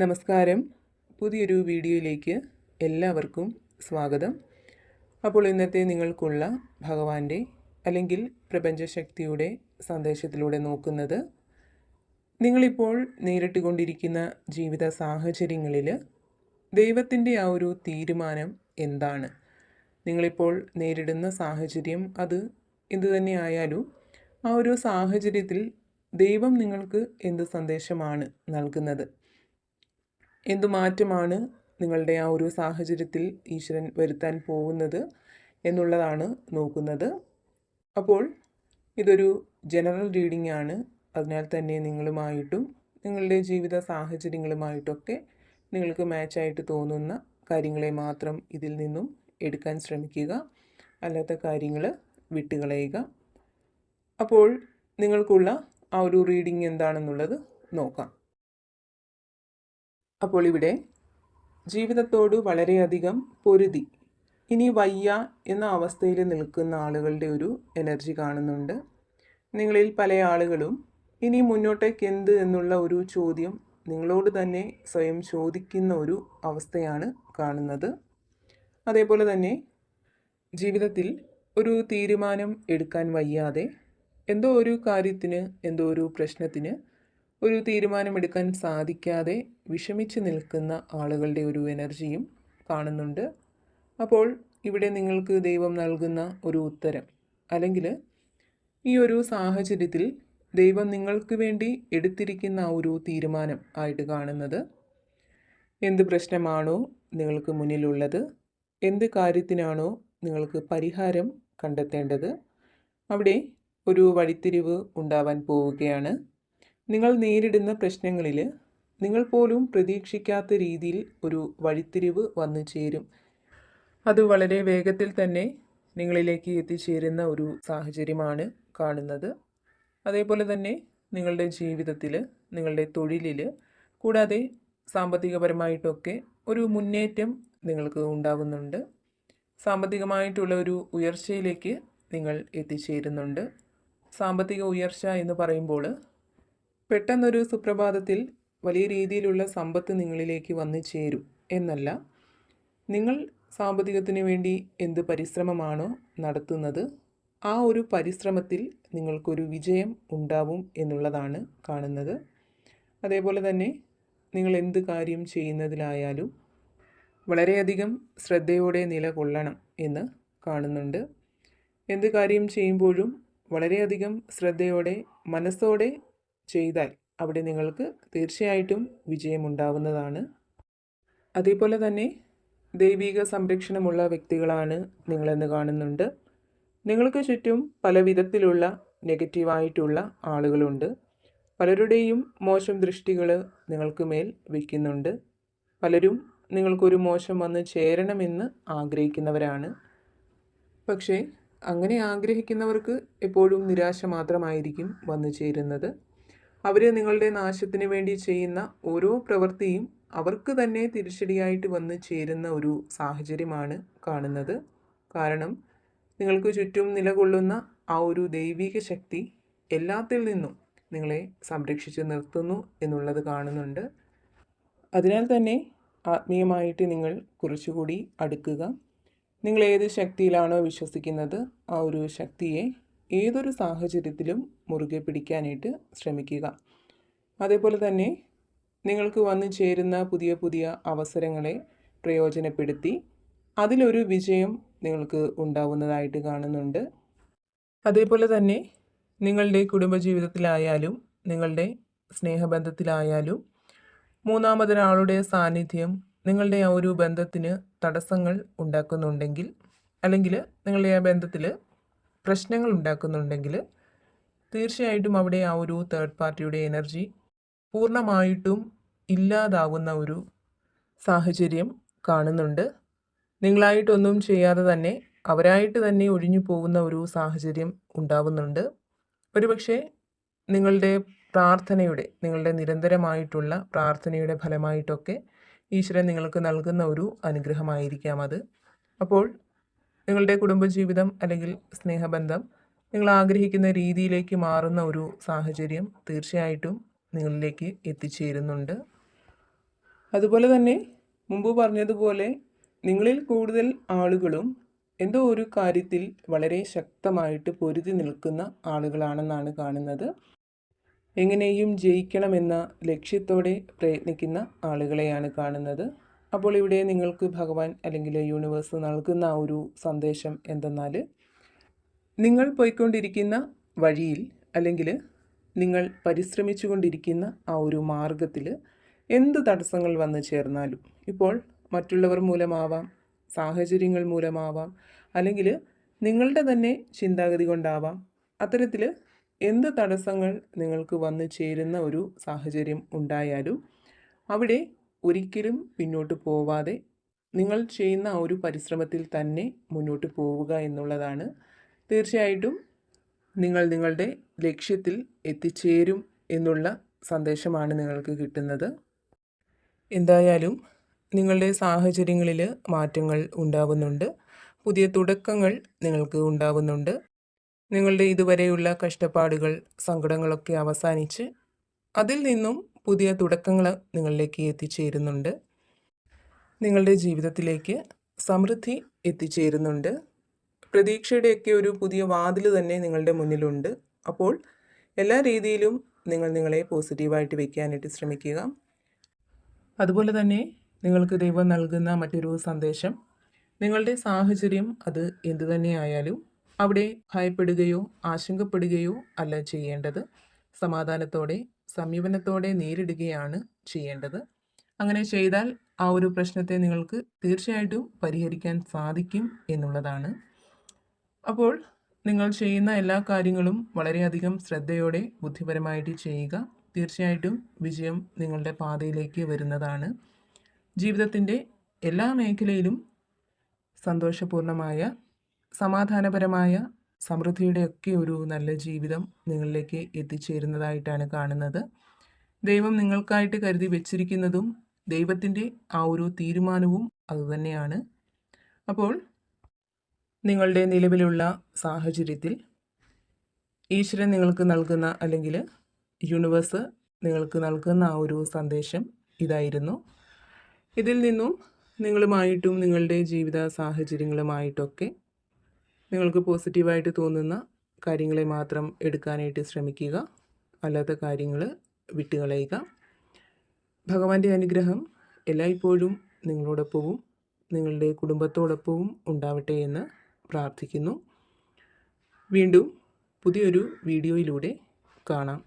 നമസ്കാരം. പുതിയൊരു വീഡിയോയിലേക്ക് എല്ലാവർക്കും സ്വാഗതം. അപ്പോൾ ഇന്നത്തെ നിങ്ങൾക്കുള്ള ഭഗവാന്റെ അല്ലെങ്കിൽ പ്രപഞ്ചശക്തിയുടെ സന്ദേശത്തിലൂടെ നോക്കുന്നത്, നിങ്ങളിപ്പോൾ നേരിട്ടുകൊണ്ടിരിക്കുന്ന ജീവിത സാഹചര്യങ്ങളിൽ ദൈവത്തിൻ്റെ ആ ഒരു തീരുമാനം എന്താണ്? നിങ്ങളിപ്പോൾ നേരിടുന്ന സാഹചര്യം അത് എന്തു തന്നെ ആയാലും ആ ഒരു സാഹചര്യത്തിൽ ദൈവം നിങ്ങൾക്ക് എന്ത് സന്ദേശമാണ് നൽകുന്നത്? എന്തു മാറ്റമാണ് നിങ്ങളുടെ ആ ഒരു സാഹചര്യത്തിൽ ഈശ്വരൻ വരുത്താൻ പോകുന്നത് എന്നുള്ളതാണ് നോക്കുന്നത്. അപ്പോൾ ഇതൊരു ജനറൽ റീഡിംഗ് ആണ്. അതിനാൽ തന്നെ നിങ്ങളുമായിട്ടും നിങ്ങളുടെ ജീവിത സാഹചര്യങ്ങളുമായിട്ടൊക്കെ നിങ്ങൾക്ക് മാച്ചായിട്ട് തോന്നുന്ന കാര്യങ്ങളെ മാത്രം ഇതിൽ നിന്നും എടുക്കാൻ ശ്രമിക്കുക. അല്ലാത്ത കാര്യങ്ങൾ വിട്ടുകളയുക. അപ്പോൾ നിങ്ങൾക്കുള്ള ആ ഒരു റീഡിംഗ് എന്താണെന്നുള്ളത് നോക്കാം. അപ്പോൾ ഇവിടെ ജീവിതത്തോട് വളരെയധികം പൊരുതി ഇനി വയ്യ എന്ന അവസ്ഥയിൽ നിൽക്കുന്ന ആളുകളുടെ ഒരു എനർജി കാണുന്നുണ്ട്. നിങ്ങളിൽ പല ആളുകളും ഇനി മുന്നോട്ടേക്ക് എന്ത് എന്നുള്ള ഒരു ചോദ്യം നിങ്ങളോട് തന്നെ സ്വയം ചോദിക്കുന്ന ഒരു അവസ്ഥയാണ് കാണുന്നത്. അതേപോലെ തന്നെ ജീവിതത്തിൽ ഒരു തീരുമാനം എടുക്കാൻ വയ്യാതെ എന്തോ ഒരു കാര്യത്തിന്, എന്തോ ഒരു പ്രശ്നത്തിന് ഒരു തീരുമാനമെടുക്കാൻ സാധിക്കാതെ വിഷമിച്ച് നിൽക്കുന്ന ആളുകളുടെ ഒരു എനർജിയും കാണുന്നുണ്ട്. അപ്പോൾ ഇവിടെ നിങ്ങൾക്ക് ദൈവം നൽകുന്ന ഒരു ഉത്തരം, അല്ലെങ്കിൽ ഈ ഒരു സാഹചര്യത്തിൽ ദൈവം നിങ്ങൾക്ക് വേണ്ടി എടുത്തിരിക്കുന്ന ആ ഒരു തീരുമാനം ആയിട്ട് കാണുന്നത്, എന്ത് പ്രശ്നമാണോ നിങ്ങൾക്ക് മുന്നിലുള്ളത്, എന്ത് കാര്യത്തിനാണോ നിങ്ങൾക്ക് പരിഹാരം കണ്ടെത്തേണ്ടത്, അവിടെ ഒരു വഴിത്തിരിവ് ഉണ്ടാവാൻ പോവുകയാണ്. നിങ്ങൾ നേരിടുന്ന പ്രശ്നങ്ങളിൽ നിങ്ങൾ പോലും പ്രതീക്ഷിക്കാത്ത രീതിയിൽ ഒരു വഴിത്തിരിവ് വന്നു ചേരും. അത് വളരെ വേഗത്തിൽ തന്നെ നിങ്ങളിലേക്ക് എത്തിച്ചേരുന്ന ഒരു സാഹചര്യമാണ് കാണുന്നത്. അതേപോലെ തന്നെ നിങ്ങളുടെ ജീവിതത്തിൽ, നിങ്ങളുടെ തൊഴിലിൽ, കൂടാതെ സാമ്പത്തികപരമായിട്ടൊക്കെ ഒരു മുന്നേറ്റം നിങ്ങൾക്ക് ഉണ്ടാകുന്നുണ്ട്. സാമ്പത്തികമായിട്ടുള്ള ഒരു ഉയർച്ചയിലേക്ക് നിങ്ങൾ എത്തിച്ചേരുന്നുണ്ട്. സാമ്പത്തിക ഉയർച്ച എന്ന് പറയുമ്പോൾ പെട്ടെന്നൊരു സുപ്രഭാതത്തിൽ വലിയ രീതിയിലുള്ള സമ്പത്ത് നിങ്ങളിലേക്ക് വന്നു ചേരും എന്നല്ല. നിങ്ങൾ സാമ്പത്തികത്തിന് വേണ്ടി എന്ത് പരിശ്രമമാണോ നടത്തുന്നത്, ആ ഒരു പരിശ്രമത്തിൽ നിങ്ങൾക്കൊരു വിജയം ഉണ്ടാവും എന്നുള്ളതാണ് കാണുന്നത്. അതേപോലെ തന്നെ നിങ്ങൾ എന്ത് കാര്യം ചെയ്യുന്നതിലായാലും വളരെയധികം ശ്രദ്ധയോടെ നിലകൊള്ളണം എന്ന് കാണുന്നുണ്ട്. എന്ത് കാര്യം ചെയ്യുമ്പോഴും വളരെയധികം ശ്രദ്ധയോടെ, മനസ്സോടെ ചെയ്താൽ അവിടെ നിങ്ങൾക്ക് തീർച്ചയായിട്ടും വിജയമുണ്ടാവുന്നതാണ്. അതേപോലെ തന്നെ ദൈവിക സംരക്ഷണമുള്ള വ്യക്തികളാണ് നിങ്ങളെന്ന് കാണുന്നുണ്ട്. നിങ്ങൾക്ക് ചുറ്റും പല വിധത്തിലുള്ള നെഗറ്റീവായിട്ടുള്ള ആളുകളുണ്ട്. പലരുടെയും മോശം ദൃഷ്ടികൾ നിങ്ങൾക്ക് മേൽ വയ്ക്കുന്നുണ്ട്. പലരും നിങ്ങൾക്കൊരു മോശം വന്ന് ചേരണമെന്ന് ആഗ്രഹിക്കുന്നവരാണ്. പക്ഷേ അങ്ങനെ ആഗ്രഹിക്കുന്നവർക്ക് എപ്പോഴും നിരാശ മാത്രമായിരിക്കും വന്നു ചേരുന്നത്. അവർ നിങ്ങളുടെ നാശത്തിന് വേണ്ടി ചെയ്യുന്ന ഓരോ പ്രവൃത്തിയും അവർക്ക് തന്നെ തിരിച്ചടിയായിട്ട് വന്ന് ചേരുന്ന ഒരു സാഹചര്യമാണ് കാണുന്നത്. കാരണം നിങ്ങൾക്ക് ചുറ്റും നിലകൊള്ളുന്ന ആ ഒരു ദൈവിക ശക്തി എല്ലാത്തിൽ നിന്നും നിങ്ങളെ സംരക്ഷിച്ച് നിർത്തുന്നു എന്നുള്ളത് കാണുന്നുണ്ട്. അതിനാൽ തന്നെ ആത്മീയമായിട്ട് നിങ്ങൾ കുറച്ചുകൂടി അടുക്കുക. നിങ്ങൾ ഏത് ശക്തിയിലാണോ വിശ്വസിക്കുന്നത്, ആ ഒരു ശക്തിയെ ഏതൊരു സാഹചര്യത്തിലും മുറുകെ പിടിക്കാനായിട്ട് ശ്രമിക്കുക. അതേപോലെ തന്നെ നിങ്ങൾക്ക് വന്നു ചേരുന്ന പുതിയ പുതിയ അവസരങ്ങളെ പ്രയോജനപ്പെടുത്തി അതിലൊരു വിജയം നിങ്ങൾക്ക് ഉണ്ടാവുന്നതായിട്ട് കാണുന്നുണ്ട്. അതേപോലെ തന്നെ നിങ്ങളുടെ കുടുംബജീവിതത്തിലായാലും നിങ്ങളുടെ സ്നേഹബന്ധത്തിലായാലും മൂന്നാമതൊരാളുടെ സാന്നിധ്യം നിങ്ങളുടെ ആ ഒരു ബന്ധത്തിന് തടസ്സങ്ങൾ ഉണ്ടാക്കുന്നുണ്ടെങ്കിൽ, അല്ലെങ്കിൽ നിങ്ങളുടെ ആ ബന്ധത്തിൽ പ്രശ്നങ്ങൾ ഉണ്ടാക്കുന്നുണ്ടെങ്കിൽ, തീർച്ചയായിട്ടും അവിടെ ആ ഒരു തേർഡ് പാർട്ടിയുടെ എനർജി പൂർണ്ണമായിട്ടും ഇല്ലാതാവുന്ന ഒരു സാഹചര്യം കാണുന്നുണ്ട്. നിങ്ങളായിട്ടൊന്നും ചെയ്യാതെ തന്നെ അവരായിട്ട് തന്നെ ഒഴിഞ്ഞു പോകുന്ന ഒരു സാഹചര്യം ഉണ്ടാവുന്നുണ്ട്. ഒരുപക്ഷെ നിങ്ങളുടെ പ്രാർത്ഥനയുടെ, നിങ്ങളുടെ നിരന്തരമായിട്ടുള്ള പ്രാർത്ഥനയുടെ ഫലമായിട്ടൊക്കെ ഈശ്വരൻ നിങ്ങൾക്ക് നൽകുന്ന ഒരു അനുഗ്രഹമായിരിക്കാം അത്. അപ്പോൾ നിങ്ങളുടെ കുടുംബജീവിതം അല്ലെങ്കിൽ സ്നേഹബന്ധം നിങ്ങൾ ആഗ്രഹിക്കുന്ന രീതിയിലേക്ക് മാറുന്ന ഒരു സാഹചര്യം തീർച്ചയായിട്ടും നിങ്ങളിലേക്ക് എത്തിച്ചേരുന്നുണ്ട്. അതുപോലെ തന്നെ മുമ്പ് പറഞ്ഞതുപോലെ നിങ്ങളിൽ കൂടുതൽ ആളുകളും എന്തോ ഒരു കാര്യത്തിൽ വളരെ ശക്തമായിട്ട് പൊരുതി നിൽക്കുന്ന ആളുകളാണെന്നാണ് കാണുന്നത്. എങ്ങനെയും ജയിക്കണമെന്ന ലക്ഷ്യത്തോടെ പ്രയത്നിക്കുന്ന ആളുകളെയാണ് കാണുന്നത്. അപ്പോൾ ഇവിടെ നിങ്ങൾക്ക് ഭഗവാൻ അല്ലെങ്കിൽ യൂണിവേഴ്സ് നൽകുന്ന ഒരു സന്ദേശം എന്തെന്നാൽ, നിങ്ങൾ പോയിക്കൊണ്ടിരിക്കുന്ന വഴിയിൽ അല്ലെങ്കിൽ നിങ്ങൾ പരിശ്രമിച്ചു കൊണ്ടിരിക്കുന്ന ആ ഒരു മാർഗത്തിൽ എന്ത് തടസ്സങ്ങൾ വന്നു ചേർന്നാലും, ഇപ്പോൾ മറ്റുള്ളവർ മൂലമാവാം, സാഹചര്യങ്ങൾ മൂലമാവാം, അല്ലെങ്കിൽ നിങ്ങളുടെ തന്നെ ചിന്താഗതി കൊണ്ടാവാം, അത്തരത്തിൽ എന്ത് തടസ്സങ്ങൾ നിങ്ങൾക്ക് വന്നു ചേരുന്ന ഒരു സാഹചര്യം ഉണ്ടായാലും അവിടെ ഒരിക്കലും പിന്നോട്ട് പോവാതെ നിങ്ങൾ ചെയ്യുന്ന ആ ഒരു പരിശ്രമത്തിൽ തന്നെ മുന്നോട്ട് പോവുക എന്നുള്ളതാണ്. തീർച്ചയായിട്ടും നിങ്ങൾ നിങ്ങളുടെ ലക്ഷ്യത്തിൽ എത്തിച്ചേരും എന്നുള്ള സന്ദേശമാണ് നിങ്ങൾക്ക് കിട്ടുന്നത്. എന്തായാലും നിങ്ങളുടെ സാഹചര്യങ്ങളിൽ മാറ്റങ്ങൾ ഉണ്ടാവുന്നുണ്ട്, പുതിയ തുടക്കങ്ങൾ നിങ്ങൾക്ക് ഉണ്ടാവുന്നുണ്ട്. നിങ്ങളുടെ ഇതുവരെയുള്ള കഷ്ടപ്പാടുകൾ, സങ്കടങ്ങളൊക്കെ അവസാനിച്ച് അതിൽ നിന്നും പുതിയ തുടക്കങ്ങൾ നിങ്ങളിലേക്ക് എത്തിച്ചേരുന്നുണ്ട്. നിങ്ങളുടെ ജീവിതത്തിലേക്ക് സമൃദ്ധി എത്തിച്ചേരുന്നുണ്ട്. പ്രതീക്ഷയുടെയൊക്കെ ഒരു പുതിയ വാതിൽ തന്നെ നിങ്ങളുടെ മുന്നിലുണ്ട്. അപ്പോൾ എല്ലാ രീതിയിലും നിങ്ങൾ നിങ്ങളെ പോസിറ്റീവായിട്ട് വയ്ക്കാനായിട്ട് ശ്രമിക്കുക. അതുപോലെ തന്നെ നിങ്ങൾക്ക് ദൈവം നൽകുന്ന മറ്റൊരു സന്ദേശം, നിങ്ങളുടെ സാഹചര്യം അത് എന്തു തന്നെയായാലും അവിടെ ഭയപ്പെടുകയോ ആശങ്കപ്പെടുകയോ അല്ല ചെയ്യേണ്ടത്. സമാധാനത്തോടെ, സമീപനത്തോടെ നേരിടുകയാണ് ചെയ്യേണ്ടത്. അങ്ങനെ ചെയ്താൽ ആ ഒരു പ്രശ്നത്തെ നിങ്ങൾക്ക് തീർച്ചയായിട്ടും പരിഹരിക്കാൻ സാധിക്കും എന്നുള്ളതാണ്. അപ്പോൾ നിങ്ങൾ ചെയ്യുന്ന എല്ലാ കാര്യങ്ങളും വളരെയധികം ശ്രദ്ധയോടെ, ബുദ്ധിപരമായിട്ട് ചെയ്യുക. തീർച്ചയായിട്ടും വിജയം നിങ്ങളുടെ പാതയിലേക്ക് വരുന്നതാണ്. ജീവിതത്തിൻ്റെ എല്ലാ മേഖലയിലും സന്തോഷപൂർണമായ, സമാധാനപരമായ, സമൃദ്ധിയുടെയൊക്കെ ഒരു നല്ല ജീവിതം നിങ്ങളിലേക്ക് എത്തിച്ചേരുന്നതായിട്ടാണ് കാണുന്നത്. ദൈവം നിങ്ങൾക്കായിട്ട് കരുതി വെച്ചിരിക്കുന്നതും ദൈവത്തിൻ്റെ ആ ഒരു തീരുമാനവും അതുതന്നെയാണ്. അപ്പോൾ നിങ്ങളുടെ നിലവിലുള്ള സാഹചര്യത്തിൽ ഈശ്വരൻ നിങ്ങൾക്ക് നൽകുന്ന, അല്ലെങ്കിൽ യൂണിവേഴ്സ് നിങ്ങൾക്ക് നൽകുന്ന ആ ഒരു സന്ദേശം ഇതായിരുന്നു. ഇതിൽ നിന്നും നിങ്ങളുമായിട്ടും നിങ്ങളുടെ ജീവിത സാഹചര്യങ്ങളുമായിട്ടൊക്കെ നിങ്ങൾക്ക് പോസിറ്റീവായിട്ട് തോന്നുന്ന കാര്യങ്ങളെ മാത്രം എടുക്കാനായിട്ട് ശ്രമിക്കുക. അല്ലാത്ത കാര്യങ്ങൾ വിട്ടുകളയുക. ഭഗവാന്റെ അനുഗ്രഹം എല്ലായ്പ്പോഴും നിങ്ങളോടൊപ്പവും നിങ്ങളുടെ കുടുംബത്തോടൊപ്പവും ഉണ്ടാവട്ടെ എന്ന് പ്രാർത്ഥിക്കുന്നു. വീണ്ടും പുതിയൊരു വീഡിയോയിലൂടെ കാണാം.